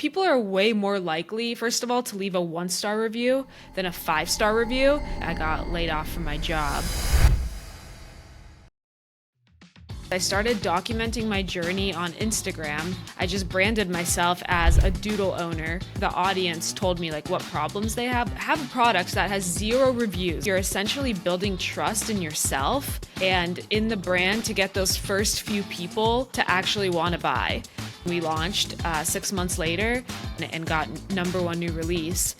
People are way more likely, first of all, to leave a 1-star review than a 5-star review. I got laid off from my job. I started documenting my journey on Instagram. I just branded myself as a doodle owner. The audience told me like what problems they have. Have a product that has 0 reviews. You're essentially building trust in yourself and in the brand to get those first few people to actually want to buy. We launched 6 months later and got #1 new release.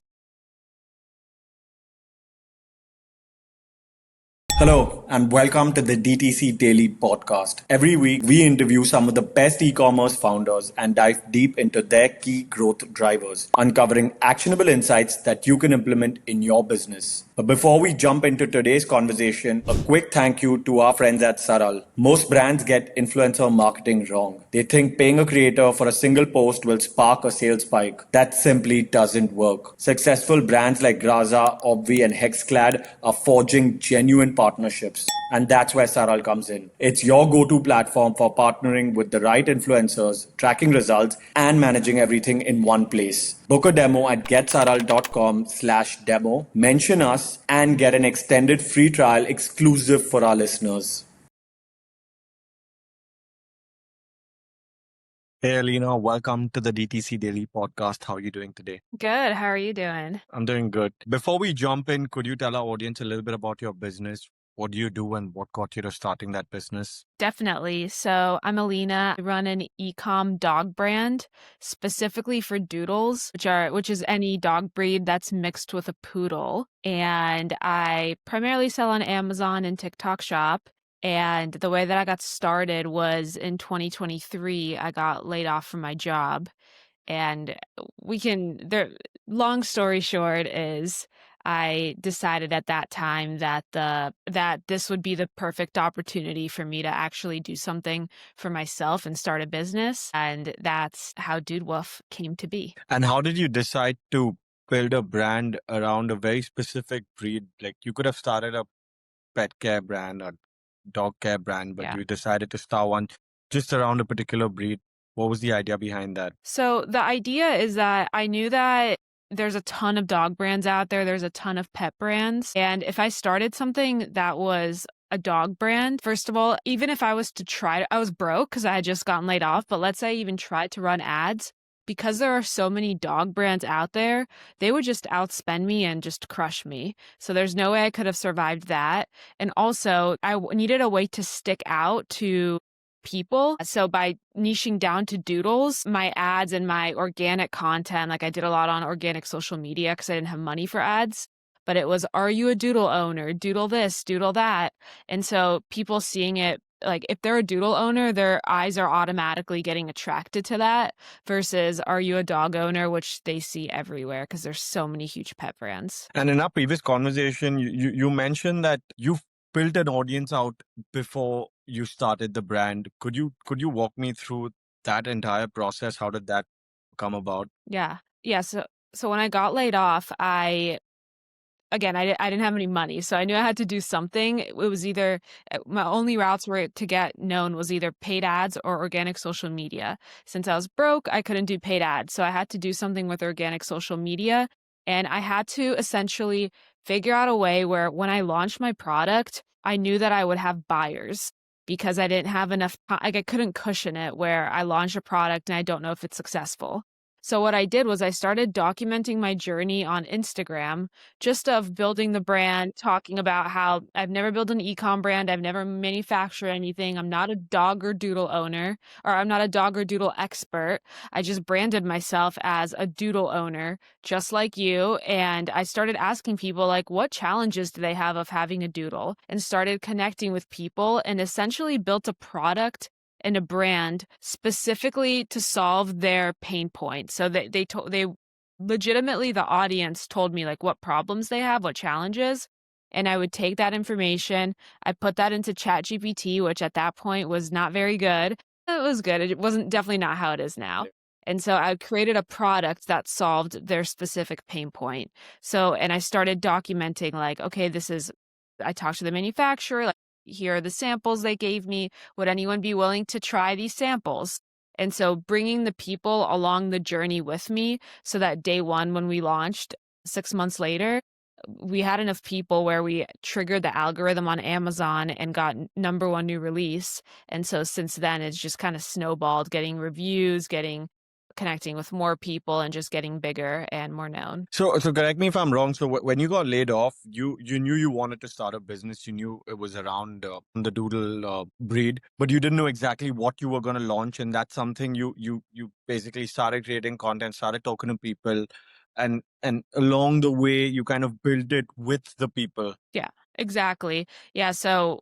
Hello, and welcome to the DTC Daily Podcast. Every week, we interview some of the best e-commerce founders and dive deep into their key growth drivers, uncovering actionable insights that you can implement in your business. But before we jump into today's conversation, a quick thank you to our friends at Saral. Most brands get influencer marketing wrong. They think paying a creator for a single post will spark a sales spike. That simply doesn't work. Successful brands like Graza, Obvi, and Hexclad are forging genuine partnerships. And that's where Saral comes in. It's your go-to platform for partnering with the right influencers, tracking results, and managing everything in one place. Book a demo at getsaral.com/demo, mention us, and get an extended free trial exclusive for our listeners. Hey, Alina, welcome to the DTC Daily Podcast. How are you doing today? Good. How are you doing? I'm doing good. Before we jump in, could you tell our audience a little bit about your business? What do you do and what got you to starting that business? Definitely. So I'm Alina. I run an e-com dog brand specifically for doodles, which is any dog breed that's mixed with a poodle. And I primarily sell on Amazon and TikTok Shop. And the way that I got started was in 2023, I got laid off from my job. And long story short is I decided at that time that this would be the perfect opportunity for me to actually do something for myself and start a business. And that's how DoodWoof came to be. And how did you decide to build a brand around a very specific breed? Like you could have started a pet care brand or dog care brand, but you decided to start one just around a particular breed. What was the idea behind that? So the idea is that I knew that there's a ton of dog brands out there. There's a ton of pet brands. And if I started something that was a dog brand, first of all, even if I was to I was broke because I had just gotten laid off, but let's say I even tried to run ads, because there are so many dog brands out there, they would just outspend me and just crush me. So there's no way I could have survived that. And also, I needed a way to stick out to people. So by niching down to doodles, my ads and my organic content, like I did a lot on organic social media because I didn't have money for ads. But it was, are you a doodle owner? Doodle this, doodle that. And so people seeing it, like if they're a doodle owner, their eyes are automatically getting attracted to that versus are you a dog owner, which they see everywhere because there's so many huge pet brands. And in our previous conversation, you mentioned that you built an audience out before you started the brand. Could you walk me through that entire process? How did that come about? Yeah. So when I got laid off, I didn't have any money, so I knew I had to do something. It was either my only routes were to get known was either paid ads or organic social media. Since I was broke, I couldn't do paid ads, so I had to do something with organic social media, and I had to essentially figure out a way where when I launched my product, I knew that I would have buyers because I didn't have enough time. Like I couldn't cushion it where I launched a product and I don't know if it's successful. So what I did was I started documenting my journey on Instagram, just of building the brand, talking about how I've never built an e-com brand. I've never manufactured anything. I'm not a dog or doodle owner, or I'm not a dog or doodle expert. I just branded myself as a doodle owner, just like you. And I started asking people like, what challenges do they have of having a doodle? And started connecting with people and essentially built a product and a brand specifically to solve their pain points. So they legitimately, the audience told me like what problems they have, what challenges. And I would take that information. I put that into ChatGPT, which at that point was not very good. It was good. It wasn't definitely not how it is now. And so I created a product that solved their specific pain point. So, and I started documenting like, okay, I talked to the manufacturer, like, here are the samples they gave me. Would anyone be willing to try these samples? And so bringing the people along the journey with me so that day one, when we launched 6 months later, we had enough people where we triggered the algorithm on Amazon and got number one new release. And so since then, it's just kind of snowballed, getting reviews, connecting with more people, and just getting bigger and more known. So correct me if I'm wrong. So when you got laid off, you knew you wanted to start a business. You knew it was around the doodle breed, but you didn't know exactly what you were going to launch. And that's something you basically started creating content, started talking to people, and along the way you kind of build it with the people. Yeah, exactly. Yeah. So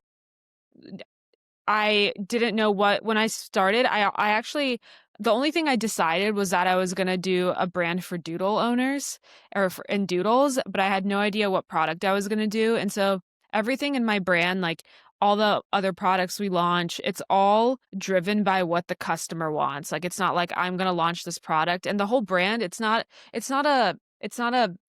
I didn't know when I started, I actually, the only thing I decided was that I was going to do a brand for doodle owners and doodles, but I had no idea what product I was going to do. And so everything in my brand, like all the other products we launch, it's all driven by what the customer wants. Like it's not like I'm going to launch this product, and the whole brand, it's not a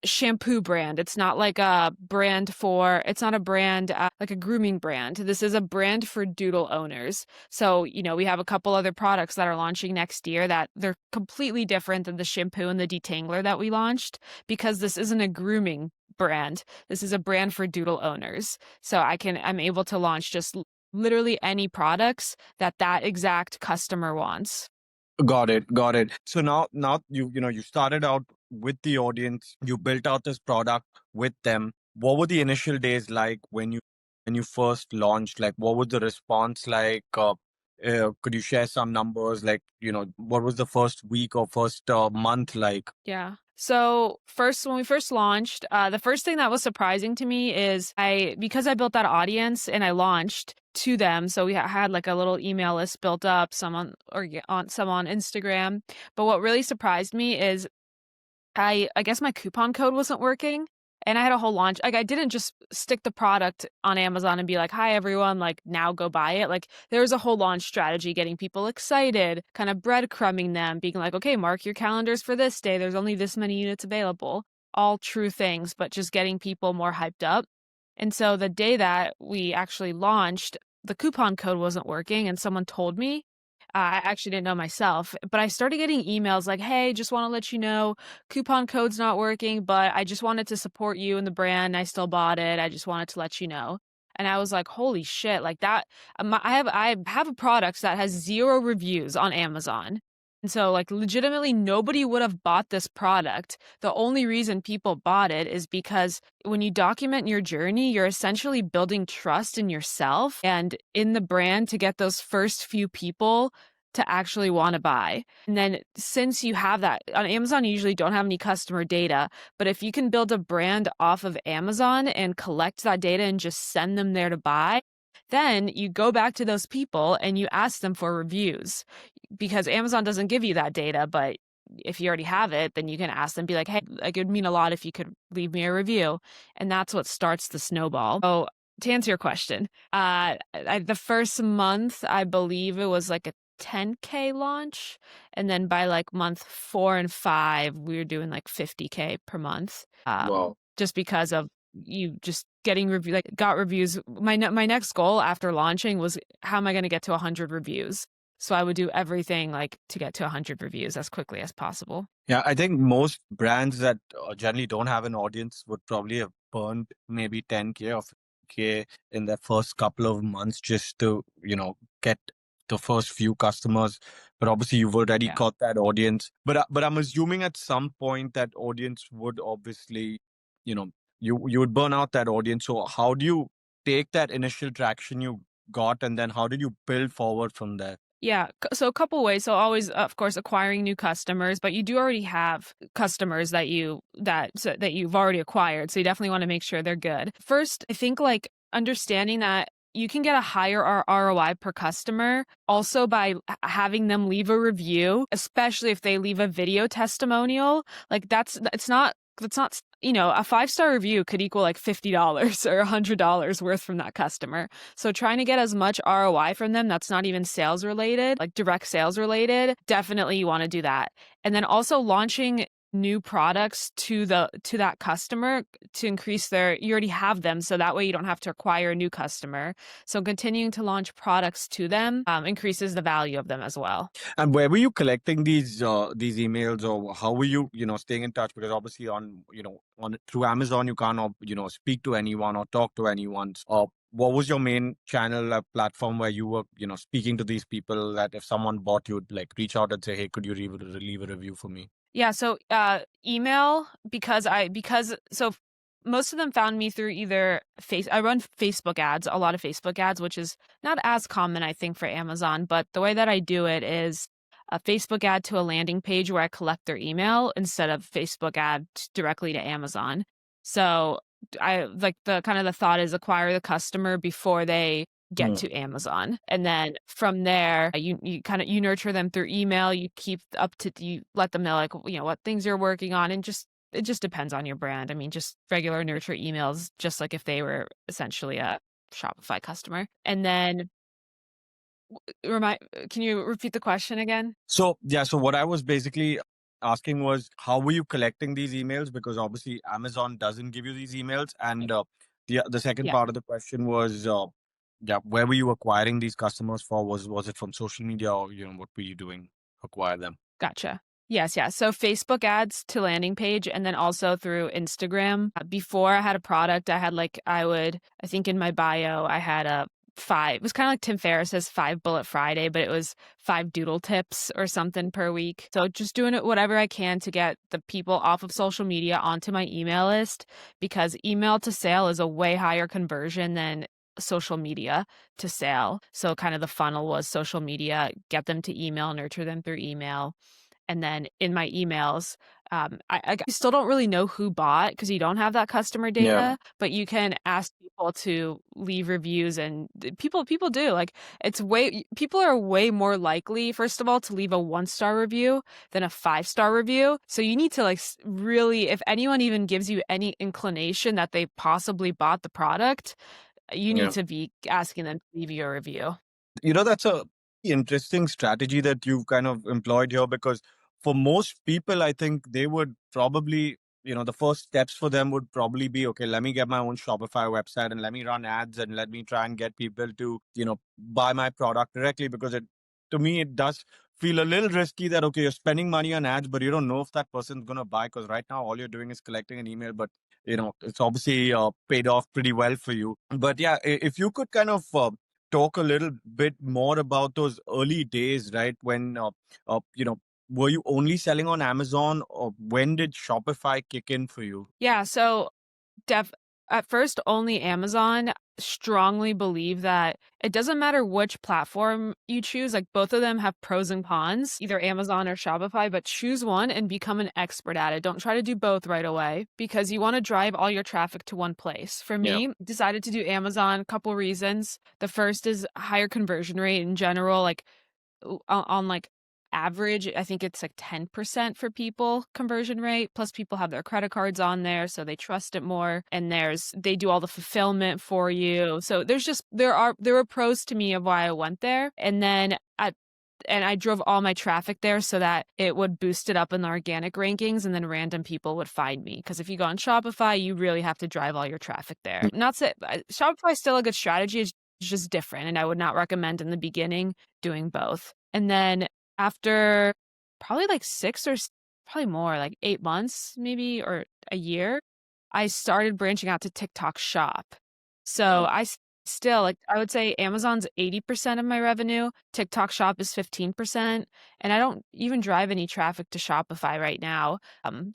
shampoo brand. It's not like a brand it's not a brand like a grooming brand. This is a brand for doodle owners. So, we have a couple other products that are launching next year that they're completely different than the shampoo and the detangler that we launched, because this isn't a grooming brand. This is a brand for doodle owners. So I'm able to launch just literally any products that exact customer wants. Got it. Got it. So now you started out with the audience. You built out this product with them. What were the initial days like when you first launched? Like, what was the response like? Could you share some numbers? Like, what was the first week or first month like? Yeah. So when we first launched, the first thing that was surprising to me is because I built that audience and I launched to them. So we had like a little email list built up, some on Instagram. But what really surprised me is I guess my coupon code wasn't working. And I had a whole launch. Like I didn't just stick the product on Amazon and be like, "Hi everyone, like now go buy it." Like there was a whole launch strategy, getting people excited, kind of breadcrumbing them, being like, "Okay, mark your calendars for this day. There's only this many units available." All true things, but just getting people more hyped up. And so the day that we actually launched, the coupon code wasn't working, and someone told me. I actually didn't know myself, but I started getting emails like, "Hey, just want to let you know, coupon code's not working, but I just wanted to support you and the brand. I still bought it. I just wanted to let you know." And I was like, "Holy shit!" Like that. I have a product that has 0 reviews on Amazon. And so, like, legitimately, nobody would have bought this product. The only reason people bought it is because when you document your journey, you're essentially building trust in yourself and in the brand to get those first few people to actually want to buy. And then since you have that on Amazon, you usually don't have any customer data, but if you can build a brand off of Amazon and collect that data and just send them there to buy, then you go back to those people and you ask them for reviews, because Amazon doesn't give you that data. But if you already have it, then you can ask them, be like, "Hey, like it would mean a lot if you could leave me a review." And that's what starts the snowball. So to answer your question, the first month, I believe it was like a 10K launch. And then by like month 4 and 5, we were doing like 50K per month. Wow. Just because of you just getting got reviews. My next goal after launching was, how am I going to get to 100 reviews? So I would do everything like to get to 100 reviews as quickly as possible. Yeah, I think most brands that generally don't have an audience would probably have burned maybe 10K or 50K in their first couple of months just to, get the first few customers. But obviously you've already Yeah. got that audience. But I'm assuming at some point that audience would obviously, you would burn out that audience. So how do you take that initial traction you got, and then how did you build forward from there? Yeah. So a couple ways. So always, of course, acquiring new customers, but you do already have customers that you've already acquired. So you definitely want to make sure they're good. First, I think like understanding that you can get a higher ROI per customer also by having them leave a review, especially if they leave a video testimonial. Like it's not a 5-star review could equal like $50 or $100 worth from that customer. So trying to get as much ROI from them that's not even sales related, like direct sales related, definitely you want to do that. And then also launching new products to that customer to increase you already have them, so that way you don't have to acquire a new customer. So continuing to launch products to them increases the value of them as well. And where were you collecting these emails, or how were you, staying in touch? Because obviously on through Amazon, you can't, speak to anyone or talk to anyone. What was your main channel platform where you were, speaking to these people that if someone bought, you'd like reach out and say, hey, could you leave a review for me? Yeah, so email because most of them found me through either I run Facebook ads, a lot of Facebook ads, which is not as common I think for Amazon, but the way that I do it is a Facebook ad to a landing page where I collect their email instead of Facebook ad directly to Amazon. So I like the thought is acquire the customer before they get to Amazon. And then from there, you nurture them through email, you let them know like, what things you're working on, and it just depends on your brand. I mean, just regular nurture emails, just like if they were essentially a Shopify customer. And then can you repeat the question again? So what I was basically asking was, how were you collecting these emails? Because obviously Amazon doesn't give you these emails. And the second Yeah. part of the question was, where were you acquiring these customers for? Was it from social media, or what were you doing to acquire them? Gotcha. Yes, yeah. So Facebook ads to landing page, and then also through Instagram. Before I had a product, I think in my bio, I had it was kind of like Tim Ferriss's 5 Bullet Friday, but it was 5 doodle tips or something per week. So just doing it whatever I can to get the people off of social media onto my email list, because email to sale is a way higher conversion than social media to sale. So kind of the funnel was social media, get them to email, nurture them through email. And then in my emails, I still don't really know who bought because you don't have that customer data, but you can ask people to leave reviews, and people do. Like people are way more likely, first of all, to leave a 1-star review than a 5-star review. So you need to really, if anyone even gives you any inclination that they possibly bought the product, you need to be asking them to leave you a review. That's a interesting strategy that you've kind of employed here, because for most people, I think they would probably, the first steps for them would probably be, okay, let me get my own Shopify website and let me run ads and let me try and get people to, buy my product directly, because to me, it does feel a little risky that, okay, you're spending money on ads, but you don't know if that person's going to buy, because right now all you're doing is collecting an email, but it's obviously paid off pretty well for you. But yeah, if you could kind of talk a little bit more about those early days, right? When, were you only selling on Amazon, or when did Shopify kick in for you? Yeah, so at first only Amazon. Strongly believe that it doesn't matter which platform you choose, like both of them have pros and cons, either Amazon or Shopify, but choose one and become an expert at it. Don't try to do both right away, because you want to drive all your traffic to one place. For me, decided to do Amazon, a couple reasons. The first is higher conversion rate in general, like on average, I think it's like 10% for people conversion rate, plus people have their credit cards on there, so they trust it more. And they do all the fulfillment for you. So there were pros to me of why I went there. And then I drove all my traffic there so that it would boost it up in the organic rankings, and then random people would find me. Because if you go on Shopify, you really have to drive all your traffic there. Not say Shopify is still a good strategy, it's just different, and I would not recommend in the beginning doing both. And then after probably probably more, like 8 months maybe, or a year, I started branching out to TikTok Shop. So still, I would say Amazon's 80% of my revenue, TikTok Shop is 15%, and I don't even drive any traffic to Shopify right now.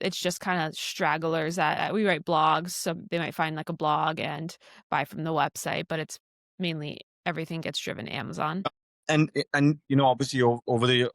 It's just kind of stragglers that we write blogs, so they might find like a blog and buy from the website, but it's mainly everything gets driven to Amazon. And obviously over the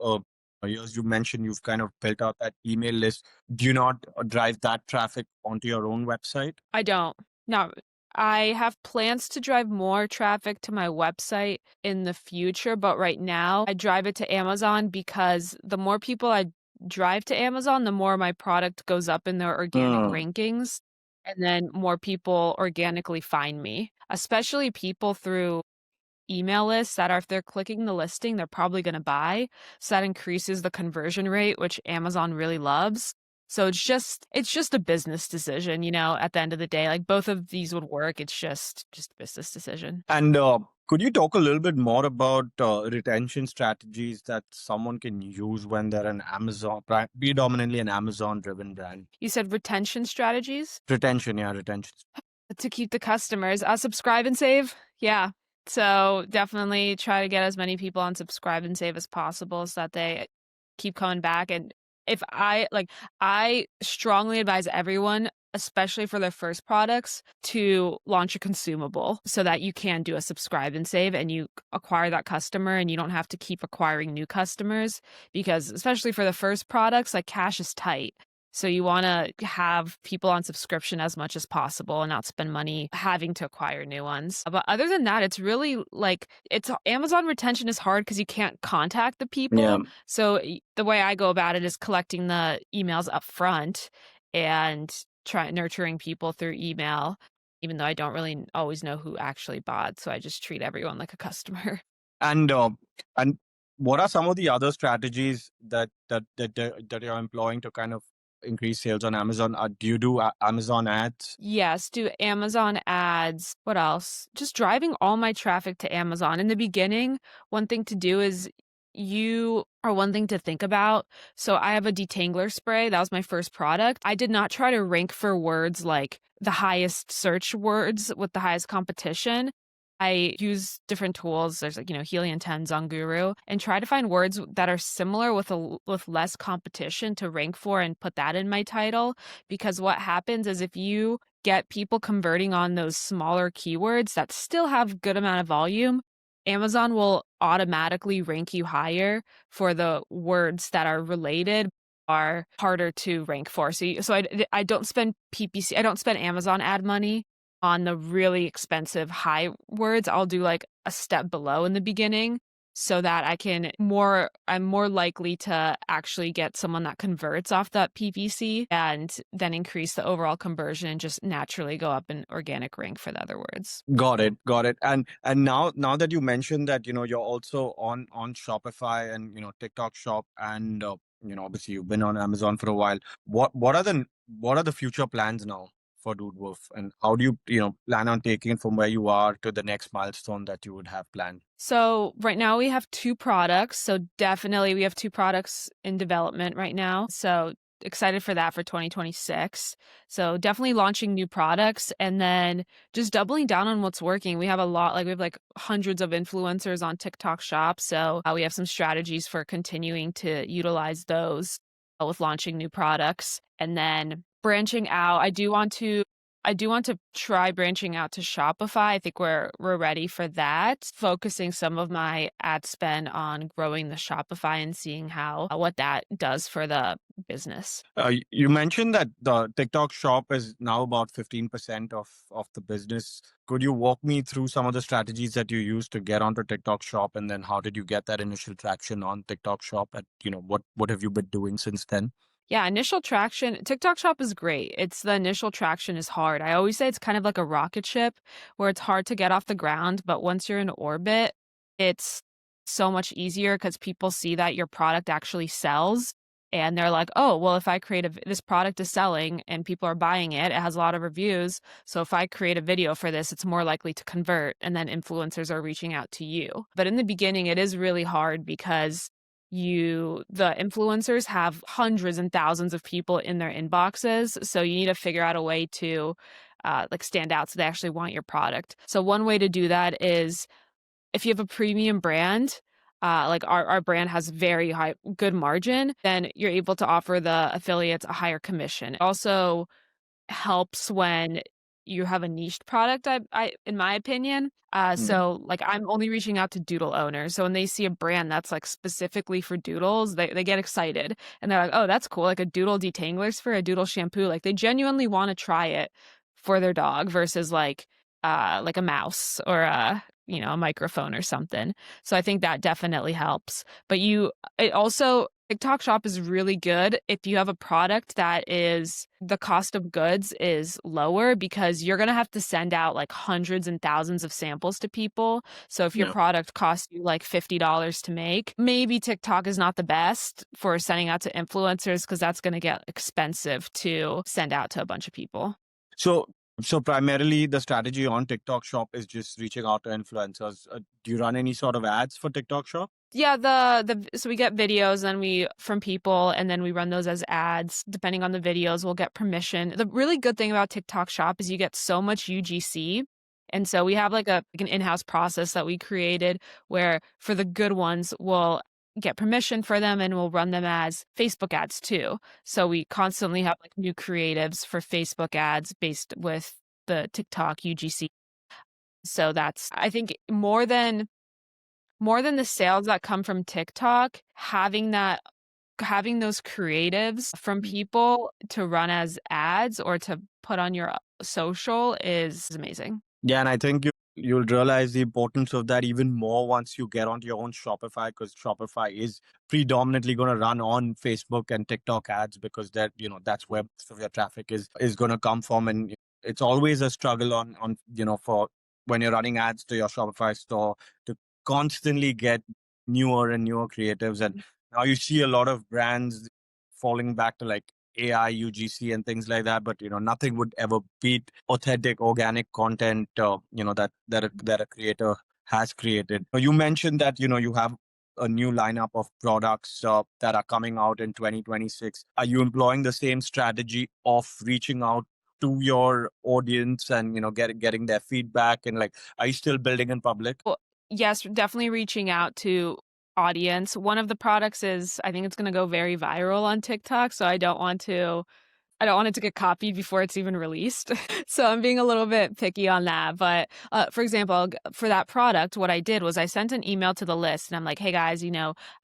years, you mentioned you've kind of built out that email list. Do you not drive that traffic onto your own website? I don't. No, I have plans to drive more traffic to my website in the future, but right now I drive it to Amazon, because the more people I drive to Amazon, the more my product goes up in their organic rankings, and then more people organically find me, especially people through email lists that if they're clicking the listing, they're probably going to buy. So that increases the conversion rate, which Amazon really loves. So it's just a business decision, at the end of the day. Like both of these would work. It's just a business decision. And could you talk a little bit more about retention strategies that someone can use when they're an predominantly an Amazon-driven brand? You said retention strategies Retention, yeah, retention. to keep the customers. Subscribe and save. Yeah. So definitely try to get as many people on subscribe and save as possible so that they keep coming back. And if I strongly advise everyone, especially for their first products, to launch a consumable so that you can do a subscribe and save and you acquire that customer and you don't have to keep acquiring new customers, because especially for the first products, like cash is tight. So you want to have people on subscription as much as possible and not spend money having to acquire new ones. But other than that, it's really it's Amazon retention is hard because you can't contact the Yeah. people. So the way I go about it is collecting the emails up front and try nurturing people through email, even though I don't really always know who actually bought. So I just treat everyone like a customer. And what are some of the other strategies that you're employing to kind of increase sales on Amazon? Do you do Amazon ads? Yes, do Amazon ads. What else? Just driving all my traffic to Amazon. In the beginning, one thing to do is one thing to think about. So I have a detangler spray. That was my first product. I did not try to rank for words like the highest search words with the highest competition. I use different tools. There's Helium 10, Zonguru, and try to find words that are similar with less competition to rank for and put that in my title. Because what happens is if you get people converting on those smaller keywords that still have good amount of volume, Amazon will automatically rank you higher for the words that are related, are harder to rank for. So I don't spend PPC. I don't spend Amazon ad money on the really expensive high words. I'll do like a step below in the beginning so that I'm more likely to actually get someone that converts off that PPC and then increase the overall conversion and just naturally go up in organic rank for the other words. Got it. And now that you mentioned that, you're also on Shopify and TikTok Shop, and obviously you've been on Amazon for a while. What are the future plans now for DoodWoof, and how do you plan on taking it from where you are to the next milestone that you would have planned? So right now we have 2 products. So definitely we have 2 products in development right now. So excited for that for 2026. So definitely launching new products and then just doubling down on what's working. We have we have hundreds of influencers on TikTok Shop. So we have some strategies for continuing to utilize those with launching new products. And then branching out, I do want to try branching out to Shopify. I think we're ready for that. Focusing some of my ad spend on growing the Shopify and seeing what that does for the business. You mentioned that the TikTok Shop is now about 15% of the business. Could you walk me through some of the strategies that you used to get onto TikTok Shop, and then how did you get that initial traction on TikTok Shop? And what have you been doing since then? Yeah, initial traction. TikTok Shop is great. The initial traction is hard. I always say it's kind of like a rocket ship where it's hard to get off the ground, but once you're in orbit, it's so much easier because people see that your product actually sells and they're like, oh, well, if I this product is selling and people are buying it, it has a lot of reviews. So if I create a video for this, it's more likely to convert, and then influencers are reaching out to you. But in the beginning, it is really hard because the influencers have hundreds and thousands of people in their inboxes. So you need to figure out a way to stand out so they actually want your product. So one way to do that is if you have a premium brand, like our brand has very good margin, then you're able to offer the affiliates a higher commission. It also helps when you have a niched product, in my opinion. So I'm only reaching out to doodle owners. So when they see a brand that's specifically for doodles, they get excited and they're like, oh, that's cool. Like a doodle detanglers for a doodle shampoo. Like they genuinely want to try it for their dog versus like a mouse or a microphone or something. So I think that definitely helps. But it also TikTok Shop is really good if you have a product that is the cost of goods is lower because you're gonna have to send out like hundreds and thousands of samples to people. So if your Yeah. product costs you like $50 to make, maybe TikTok is not the best for sending out to influencers because that's gonna get expensive to send out to a bunch of people. So, so primarily the strategy on TikTok Shop is just reaching out to influencers. Do you run any sort of ads for TikTok Shop? Yeah, so we get videos and we from people and then we run those as ads. Depending on the videos, we'll get permission. The really good thing about TikTok Shop is you get so much UGC. And so we have like an in-house process that we created where for the good ones, we'll get permission for them and we'll run them as Facebook ads too. So we constantly have like new creatives for Facebook ads based with the TikTok UGC. So that's I think more than the sales that come from TikTok, having those creatives from people to run as ads or to put on your social is amazing. Yeah, and I think you'll realize the importance of that even more once you get onto your own Shopify, because Shopify is predominantly going to run on Facebook and TikTok ads because that's where most of your traffic is going to come from, and it's always a struggle on for when you're running ads to your Shopify store to constantly get newer and newer creatives, and now you see a lot of brands falling back to like AI, UGC, and things like that. But nothing would ever beat authentic, organic content. That a creator has created. You mentioned that you have a new lineup of products that are coming out in 2026. Are you employing the same strategy of reaching out to your audience and getting their feedback, and like, are you still building in public? Well, yes, definitely reaching out to audience. One of the products is I think it's gonna go very viral on TikTok, so I don't want it to get copied before it's even released. So I'm being a little bit picky on that. But for example, for that product, what I did was I sent an email to the list and I'm like, hey guys,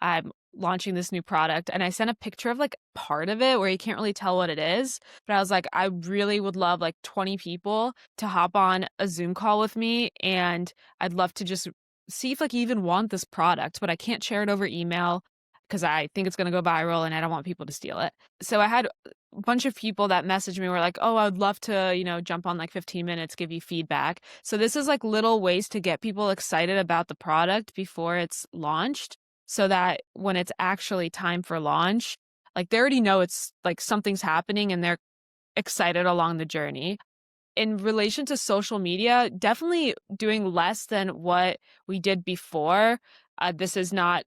I'm launching this new product. And I sent a picture of like part of it where you can't really tell what it is. But I was like, I really would love like 20 people to hop on a Zoom call with me. And I'd love to just see if like you even want this product, but I can't share it over email because I think it's going to go viral and I don't want people to steal it. So I had a bunch of people that messaged me were like, "Oh, I would love to, jump on like 15 minutes, give you feedback." So this is like little ways to get people excited about the product before it's launched so that when it's actually time for launch, like they already know it's like something's happening and they're excited along the journey. In relation to social media, definitely doing less than what we did before. This is not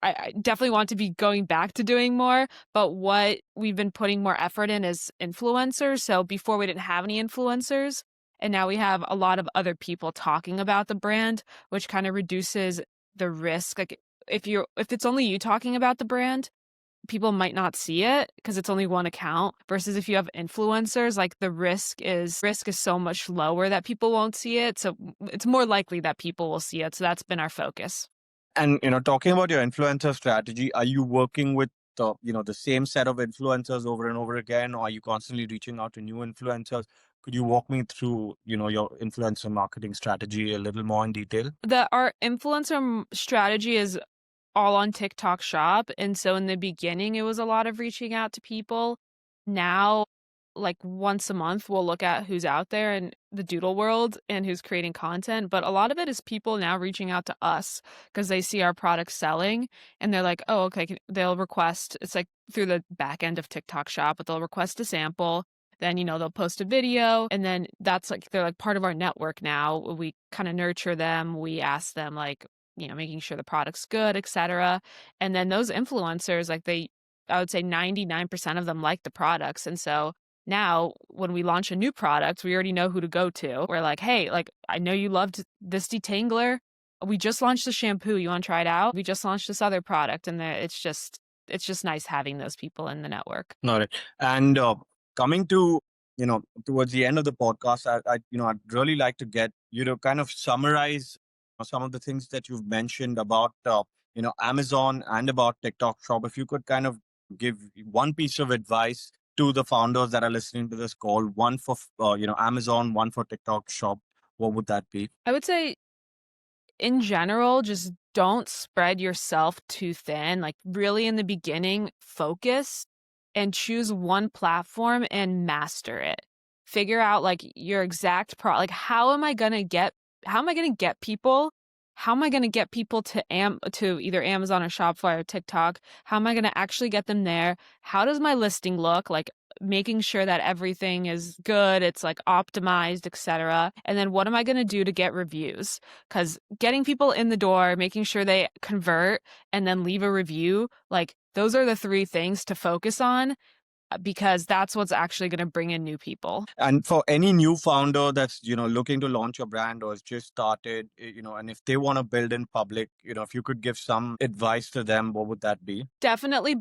I definitely want to be going back to doing more, but what we've been putting more effort in is influencers. So before we didn't have any influencers, and now we have a lot of other people talking about the brand, which kind of reduces the risk. Like if it's only you talking about the brand, people might not see it because it's only one account versus if you have influencers, like the risk is so much lower that people won't see it. So it's more likely that people will see it. So that's been our focus. And talking about your influencer strategy, are you working with the same set of influencers over and over again, or are you constantly reaching out to new influencers? Could you walk me through your influencer marketing strategy a little more in detail? Our influencer strategy is all on TikTok Shop. And so in the beginning, it was a lot of reaching out to people. Now, like once a month, we'll look at who's out there in the doodle world and who's creating content. But a lot of it is people now reaching out to us because they see our products selling and they're like, oh, okay, they'll request, it's like through the back end of TikTok Shop, but they'll request a sample. Then, they'll post a video and then that's like, they're like part of our network now. We kind of nurture them. We ask them like, making sure the product's good, etc. And then those influencers, like I would say 99% of them like the products. And so now when we launch a new product, we already know who to go to. We're like, hey, like, I know you loved this detangler. We just launched the shampoo. You want to try it out? We just launched this other product. And it's just nice having those people in the network. Got it. And coming to towards the end of the podcast, I'd really like to get you to kind of summarize some of the things that you've mentioned about Amazon and about TikTok Shop. If you could kind of give one piece of advice to the founders that are listening to this call, one for Amazon, one for TikTok Shop, what would that be? I would say in general, just don't spread yourself too thin. Like, really, in the beginning, focus and choose one platform and master it. Figure out like your exact like how am I gonna get people? How am I gonna get people to either Amazon or Shopify or TikTok? How am I gonna actually get them there? How does my listing look? Like, making sure that everything is good, it's like optimized, etc. And then what am I going to do to get reviews? Cuz getting people in the door, making sure they convert and then leave a review, like those are the three things to focus on because that's what's actually going to bring in new people. And for any new founder that's, looking to launch a brand or has just started, and if they want to build in public, if you could give some advice to them, what would that be? Definitely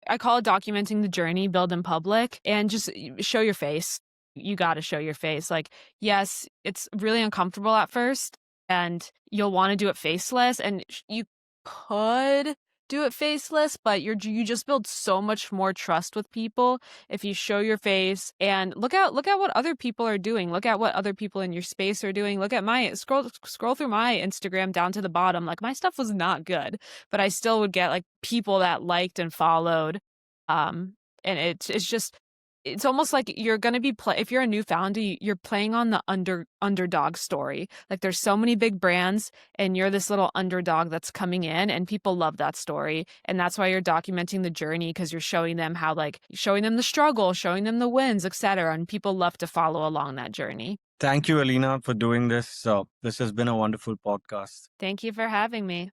I call it documenting the journey, build in public, and just show your face. You got to show your face. Like, yes, it's really uncomfortable at first, and you'll want to do it faceless, and you could do it faceless, but you just build so much more trust with people if you show your face and look at what other people are doing. Look at what other people in your space are doing. Look at my scroll through my Instagram down to the bottom. Like, my stuff was not good, but I still would get like people that liked and followed. And it's almost like you're going to be if you're a new founder, you're playing on the underdog story. Like, there's so many big brands and you're this little underdog that's coming in, and people love that story. And that's why you're documenting the journey, because you're showing them showing them the struggle, showing them the wins, etc. And people love to follow along that journey. Thank you, Alina, for doing this. This has been a wonderful podcast. Thank you for having me.